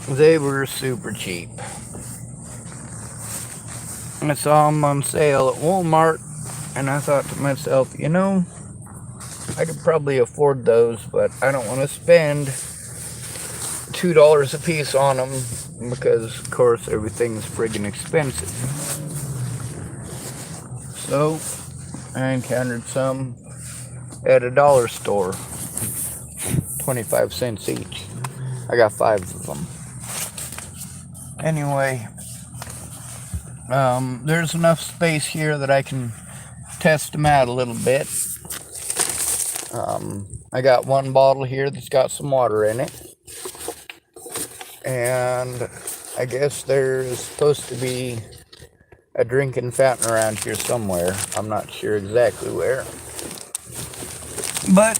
They were super cheap. I saw them on sale at Walmart, and I thought to myself, I could probably afford those, but I don't want to spend $2 a piece on them because, of course, everything's friggin' expensive. So I encountered some at a dollar store, 25 cents each. I got 5 of them. Anyway, there's enough space here that I can test them out a little bit. I got one bottle here that's got some water in it. And I guess there's supposed to be a drinking fountain around here somewhere. I'm not sure exactly where. But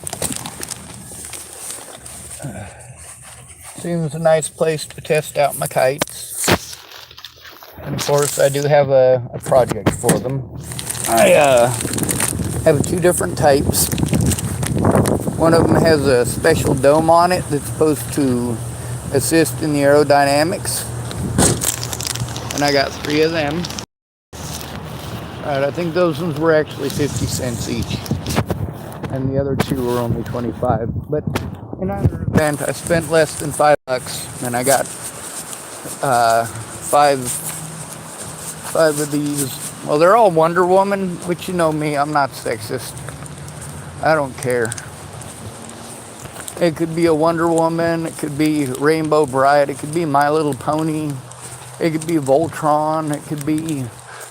seems a nice place to test out my kites. And of course, I do have a project for them. I have 2 different types. One of them has a special dome on it that's supposed to assist in the aerodynamics. And I got 3 of them. Alright, I think those ones were actually 50 cents each. And the other 2 were only 25. But in either event, I spent less than $5 and I got 5 of these. Well, they're all Wonder Woman, which you know me, I'm not sexist. I don't care. It could be a Wonder Woman, it could be Rainbow Bride, it could be My Little Pony, it could be Voltron, it could be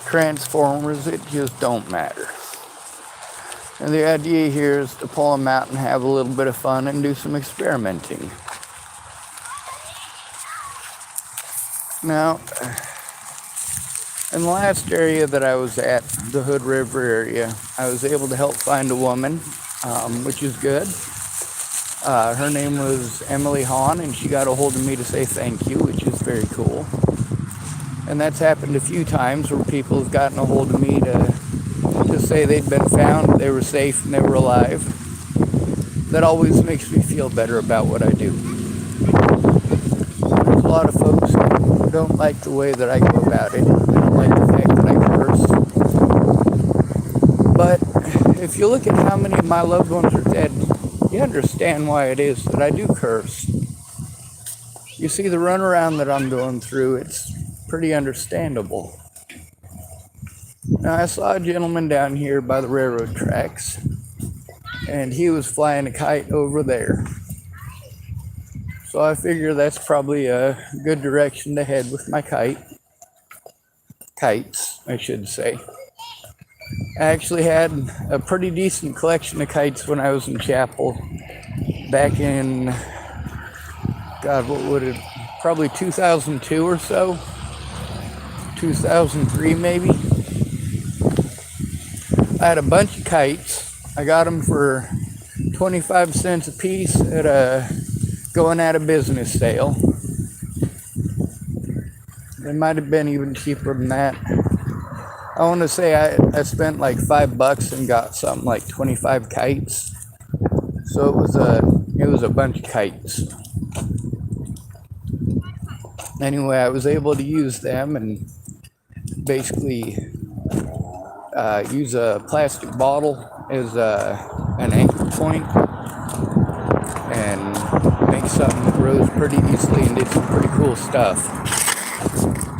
Transformers, it just don't matter. And the idea here is to pull them out and have a little bit of fun and do some experimenting. Now, in the last area that I was at, the Hood River area, I was able to help find a woman, which is good. Her name was Emily Hahn, and she got a hold of me to say thank you, which is very cool. And that's happened a few times where people have gotten a hold of me to say they'd been found, they were safe, and they were alive. That always makes me feel better about what I do. There's a lot of folks who don't like the way that I go about it. They don't like the fact that I curse. But if you look at how many of my loved ones are dead, you understand why it is that I do curse. You see the runaround that I'm going through, it's pretty understandable. Now, I saw a gentleman down here by the railroad tracks, and he was flying a kite over there. So I figure that's probably a good direction to head with my kites, I should say. I actually had a pretty decent collection of kites when I was in chapel back in, God, what would it, probably 2002 or so, 2003 maybe. I had a bunch of kites. I got them for 25 cents a piece at a going out of business sale. They might have been even cheaper than that. I want to say I spent like $5 and got something like 25 kites. So it was a bunch of kites. Anyway, I was able to use them and basically use a plastic bottle as an anchor point and make something that rose pretty easily and did some pretty cool stuff.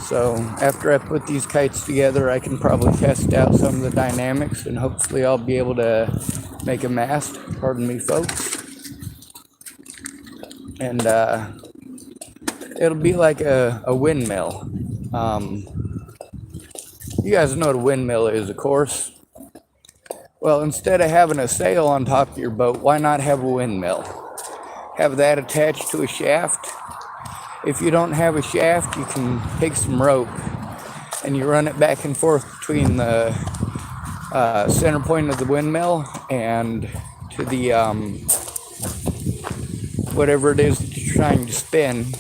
So after I put these kites together, I can probably test out some of the dynamics and hopefully I'll be able to make a mast, pardon me folks. And it'll be like a windmill. You guys know what a windmill is, of course. Well, instead of having a sail on top of your boat, why not have a windmill? Have that attached to a shaft. If you don't have a shaft, you can take some rope and you run it back and forth between the center point of the windmill and to the whatever it is that you're trying to spin.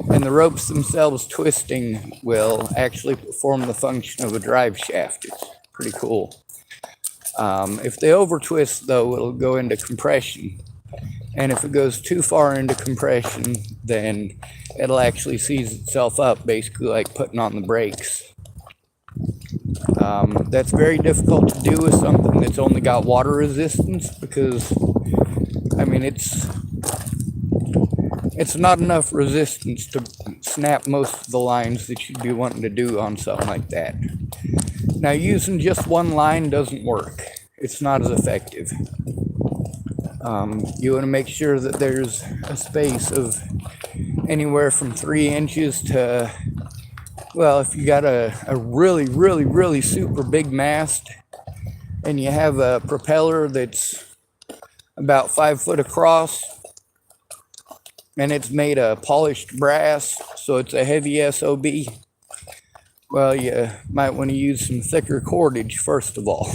And the ropes themselves twisting will actually perform the function of a drive shaft. It's pretty cool. If they over twist, though, it'll go into compression. And if it goes too far into compression, then it'll actually seize itself up, basically like putting on the brakes. That's very difficult to do with something that's only got water resistance, because I mean it's not enough resistance to snap most of the lines that you'd be wanting to do on something like that. Now, using just one line doesn't work. It's not as effective. You want to make sure that there's a space of anywhere from 3 inches to, well, if you got a really, really, really super big mast and you have a propeller that's about 5 foot across and it's made of polished brass, so it's a heavy SOB, well, you might want to use some thicker cordage first of all.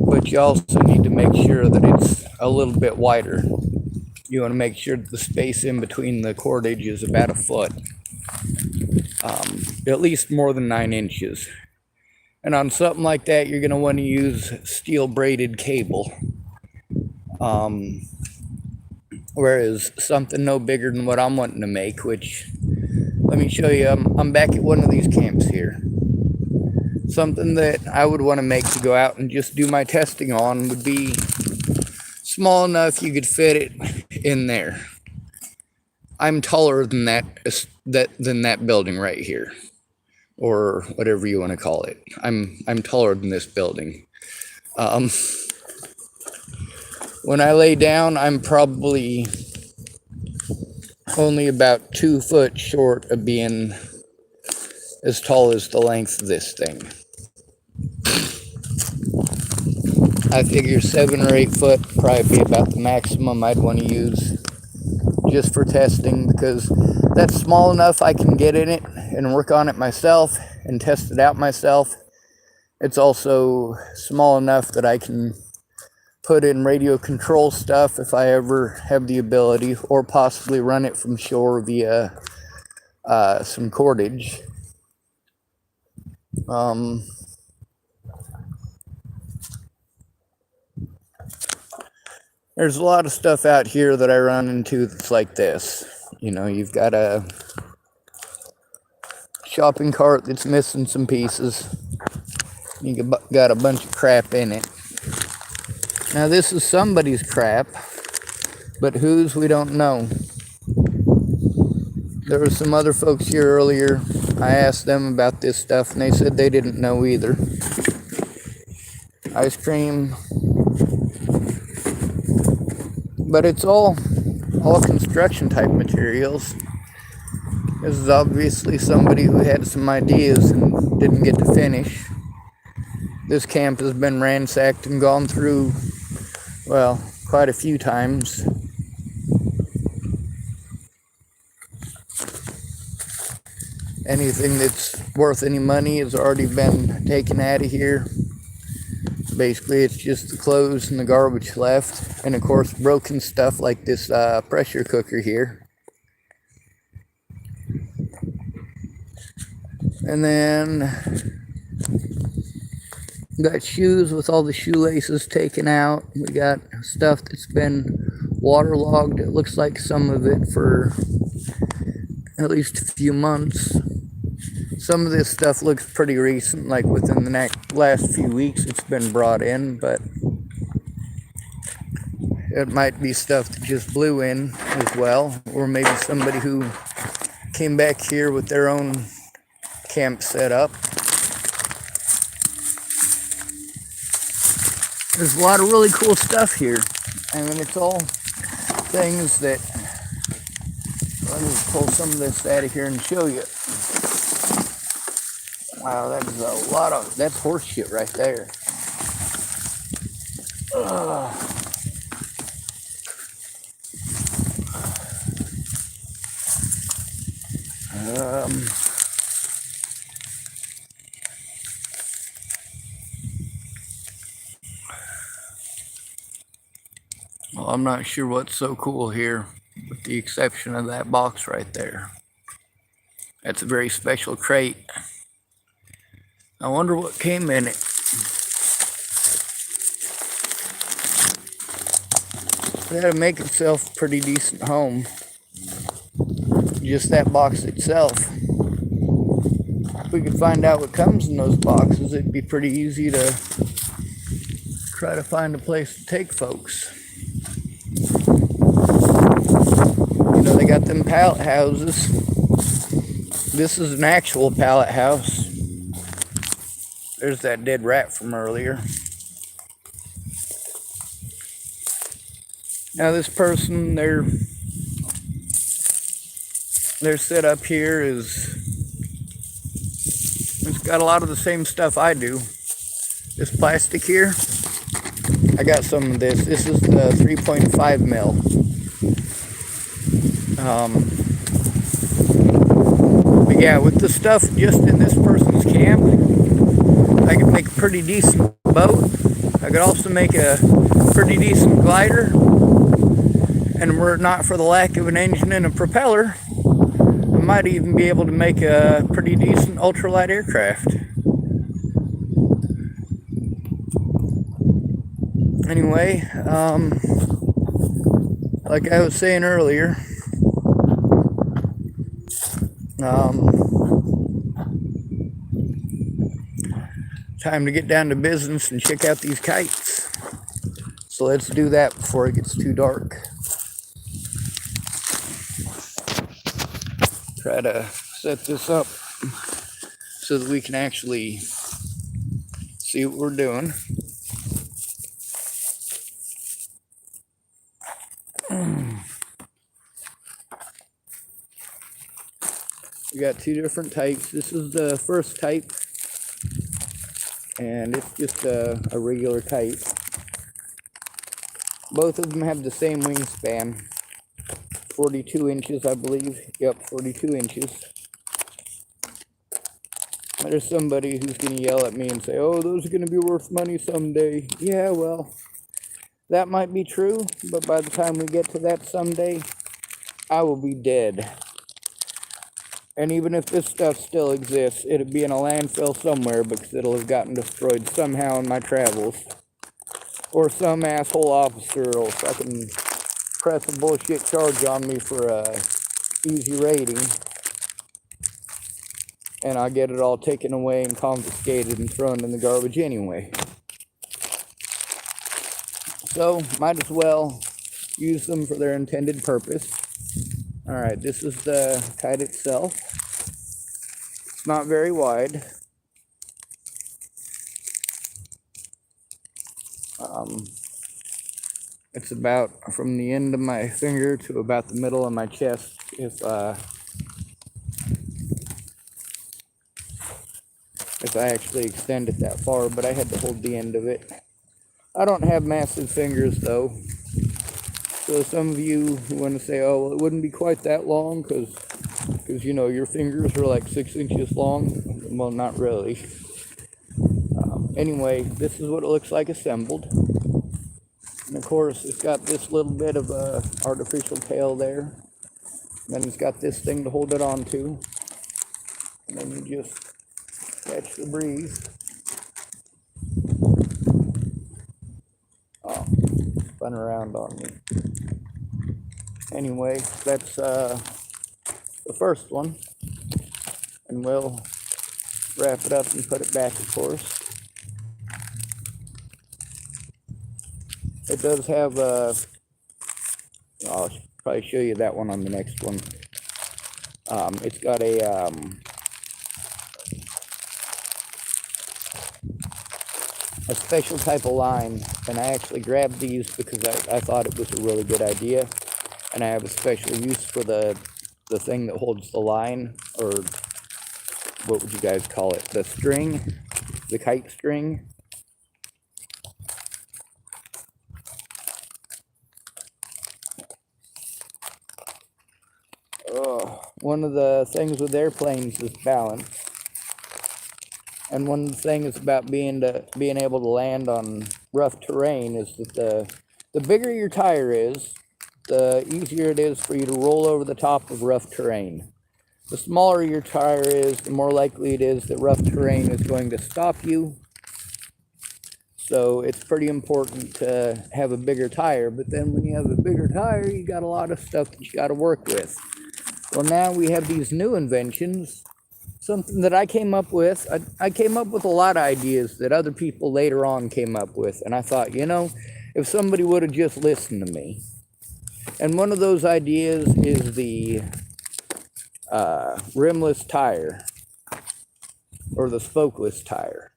But you also need to make sure that it's a little bit wider. You want to make sure that the space in between the cordage is about 1 foot. At least more than 9 inches. And on something like that, you're going to want to use steel braided cable. Whereas something no bigger than what I'm wanting to make, which, let me show you, I'm back at one of these camps here. Something that I would want to make to go out and just do my testing on would be small enough you could fit it in there. I'm taller than that building right here, or whatever you want to call it. I'm taller than this building. When I lay down, I'm probably only about 2 foot short of being as tall as the length of this thing. I figure 7 or 8 foot probably be about the maximum I'd want to use just for testing, because that's small enough I can get in it and work on it myself and test it out myself. It's also small enough that I can put in radio control stuff if I ever have the ability, or possibly run it from shore via some cordage. There's a lot of stuff out here that I run into that's like this. You know, you've got a shopping cart that's missing some pieces. You got a bunch of crap in it. Now, this is somebody's crap, but whose, we don't know. There were some other folks here earlier. I asked them about this stuff, and they said they didn't know either. Ice cream. But it's all construction type materials. This is obviously somebody who had some ideas and didn't get to finish. This camp has been ransacked and gone through, well, quite a few times. Anything that's worth any money has already been taken out of here. Basically, it's just the clothes and the garbage left. And of course, broken stuff like this pressure cooker here. And then got shoes with all the shoelaces taken out. We got stuff that's been waterlogged. It looks like some of it for at least a few months. Some of this stuff looks pretty recent, like within the last few weeks it's been brought in, but it might be stuff that just blew in as well, or maybe somebody who came back here with their own camp set up. There's a lot of really cool stuff here. I mean, it's all things that, let me pull some of this out of here and show you. Wow, that is a lot of, that's horse shit right there. Well, I'm not sure what's so cool here, with the exception of that box right there. That's a very special crate. I wonder what came in it. that'll make itself a pretty decent home. Just that box itself. If we could find out what comes in those boxes, it'd be pretty easy to try to find a place to take folks. You know, they got them pallet houses. This is an actual pallet house. There's that dead rat from earlier. Now this person, their setup here it's got a lot of the same stuff I do. This plastic here, I got some of this. This is the 3.5 mil. But yeah, with the stuff just in this person's camp, I could make a pretty decent boat. I could also make a pretty decent glider. And were it not for the lack of an engine and a propeller, I might even be able to make a pretty decent ultralight aircraft. Anyway, like I was saying earlier, time to get down to business and check out these kites. So let's do that before it gets too dark. Try to set this up so that we can actually see what we're doing. We got two different types. This is the first type, and it's just a regular kite. Both of them have the same wingspan, 42 inches, I believe. Yep, 42 inches. There's somebody who's going to yell at me and say, oh, those are going to be worth money someday. Yeah, well, that might be true, but by the time we get to that someday, I will be dead. And even if this stuff still exists, it'll be in a landfill somewhere because it'll have gotten destroyed somehow in my travels. Or some asshole officer will fucking press a bullshit charge on me for a easy rating. And I'll get it all taken away and confiscated and thrown in the garbage anyway. So, might as well use them for their intended purpose. Alright, this is the kite itself. It's not very wide. It's about from the end of my finger to about the middle of my chest if I actually extend it that far, but I had to hold the end of it. I don't have massive fingers though. So some of you who want to say, oh, well, it wouldn't be quite that long because you know, your fingers are like 6 inches long. Well, not really. Anyway, this is what it looks like assembled. And of course, it's got this little bit of a artificial tail there. And then it's got this thing to hold it onto. And then you just catch the breeze. Oh, spun around on me. Anyway, that's the first one. And we'll wrap it up and put it back, of course. It does have I'll probably show you that one on the next one. It's got a special type of line, and I actually grabbed these because I thought it was a really good idea, and I have a special use for the thing that holds the line, or what would you guys call it? The string, the kite string. One of the things with airplanes is balance. And one thing is about being able to land on rough terrain is that the bigger your tire is, the easier it is for you to roll over the top of rough terrain. The smaller your tire is, the more likely it is that rough terrain is going to stop you. So it's pretty important to have a bigger tire. But then when you have a bigger tire, you got a lot of stuff that you got to work with. Well, now we have these new inventions, something that I came up with. I came up with a lot of ideas that other people later on came up with. And I thought, if somebody would have just listened to me. And one of those ideas is the rimless tire, or the spokeless tire.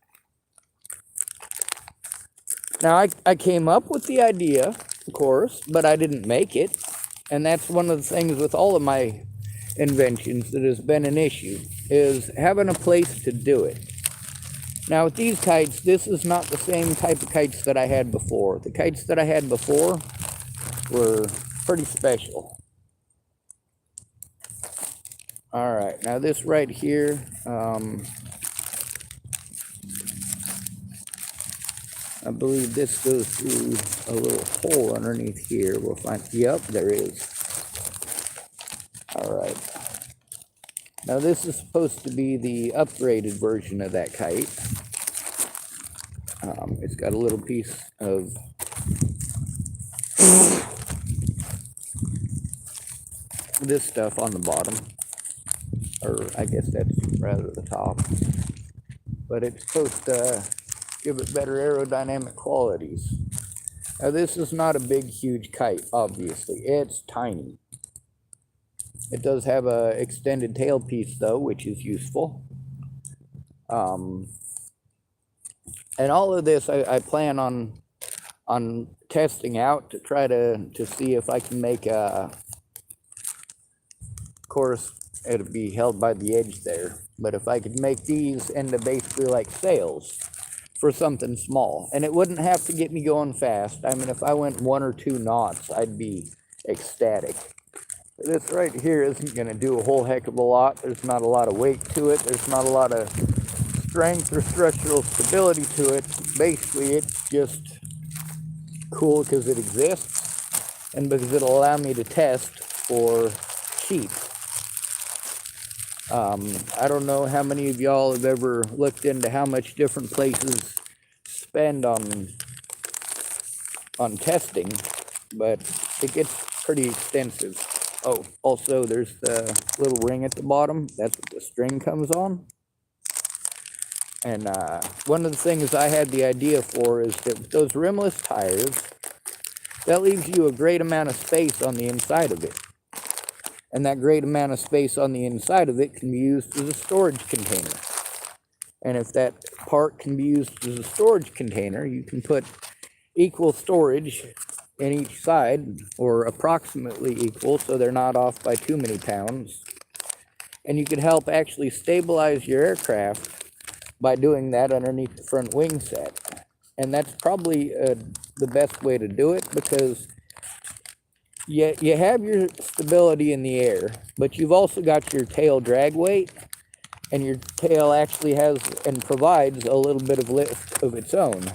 Now, I came up with the idea, of course, but I didn't make it. And that's one of the things with all of my inventions that has been an issue, is having a place to do it. Now, with these kites, this is not the same type of kites that I had before. The kites that I had before were pretty special. All right, now this right here, I believe this goes through a little hole underneath here. We'll find, yep, there is. All right. Now this is supposed to be the upgraded version of that kite. It's got a little piece of this stuff on the bottom, or I guess that's rather the top. But it's supposed to give it better aerodynamic qualities. Now this is not a big, huge kite, obviously. It's tiny. It does have a extended tail piece though, which is useful. And all of this I plan on testing out to try to see if I can make a, of course, it'll be held by the edge there, but if I could make these into basically like sails for something small, and it wouldn't have to get me going fast. I mean, if I went 1 or 2 knots, I'd be ecstatic. This right here isn't going to do a whole heck of a lot. There's not a lot of weight to it. There's not a lot of strength or structural stability to it. Basically, it's just cool because it exists and because it'll allow me to test for cheap. I don't know how many of y'all have ever looked into how much different places spend on testing, but it gets pretty extensive. Oh, also there's the little ring at the bottom. That's what the string comes on. And one of the things I had the idea for is that with those rimless tires, that leaves you a great amount of space on the inside of it. And that great amount of space on the inside of it can be used as a storage container. And if that part can be used as a storage container, you can put equal storage in each side, or approximately equal, so they're not off by too many pounds. And you could help actually stabilize your aircraft by doing that underneath the front wing set. And that's probably the best way to do it, because you have your stability in the air, but you've also got your tail drag weight, and your tail actually has and provides a little bit of lift of its own.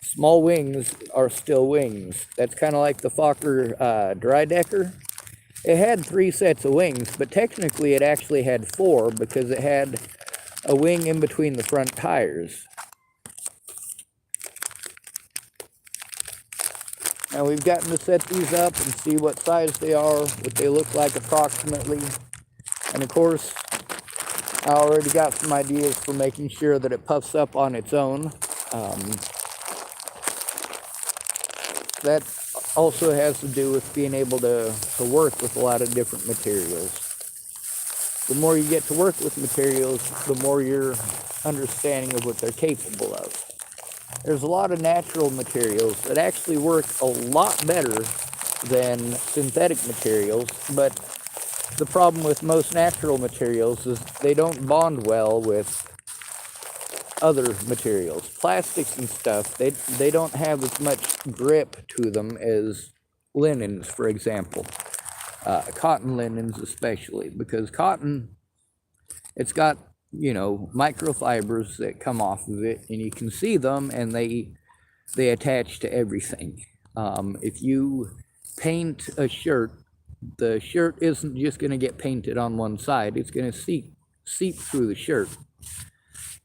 Small wings are still wings. That's kind of like the Fokker dry decker. It had 3 sets of wings, but technically it actually had 4 because it had a wing in between the front tires. Now we've gotten to set these up and see what size they are, what they look like approximately. And of course, I already got some ideas for making sure that it puffs up on its own. That also has to do with being able to work with a lot of different materials. The more you get to work with materials, the more your understanding of what they're capable of. There's a lot of natural materials that actually work a lot better than synthetic materials, but the problem with most natural materials is they don't bond well with other materials. Plastics and stuff, they don't have as much grip to them as linens, for example. Cotton linens especially, because cotton, it's got, microfibers that come off of it, and you can see them, and they attach to everything. If you paint a shirt, the shirt isn't just going to get painted on one side. It's going to seep through the shirt.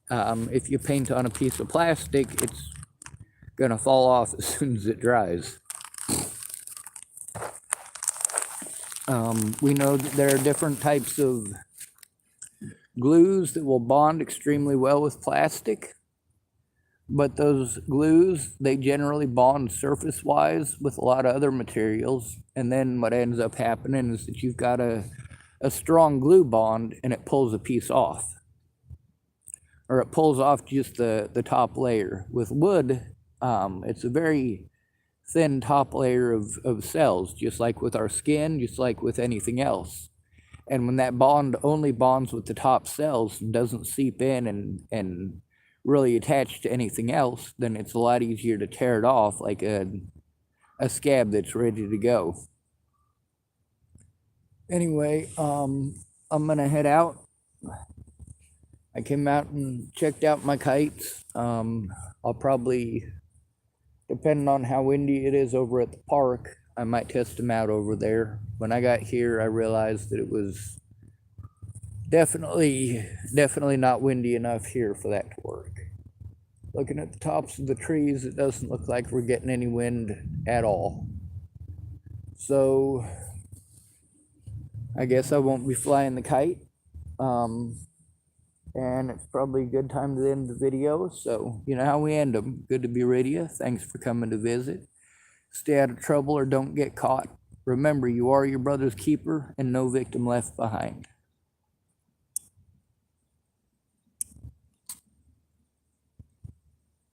If you paint on a piece of plastic, it's going to fall off as soon as it dries. We know that there are different types of glues that will bond extremely well with plastic, but those glues, they generally bond surface-wise with a lot of other materials, and then what ends up happening is that you've got a strong glue bond and it pulls a piece off, or it pulls off just the top layer. With wood, it's a very thin top layer of cells, just like with our skin, just like with anything else. And when that bond only bonds with the top cells and doesn't seep in and really attach to anything else, then it's a lot easier to tear it off like a scab that's ready to go. Anyway, I'm gonna head out. I came out and checked out my kites. I'll probably, depending on how windy it is over at the park, I might test them out over there. When I got here, I realized that it was definitely not windy enough here for that to work. Looking at the tops of the trees, it doesn't look like we're getting any wind at all. So I guess I won't be flying the kite. And it's probably a good time to end the video. So you know how we end them. Good to be with you. Thanks for coming to visit. Stay out of trouble or don't get caught. Remember, you are your brother's keeper and no victim left behind.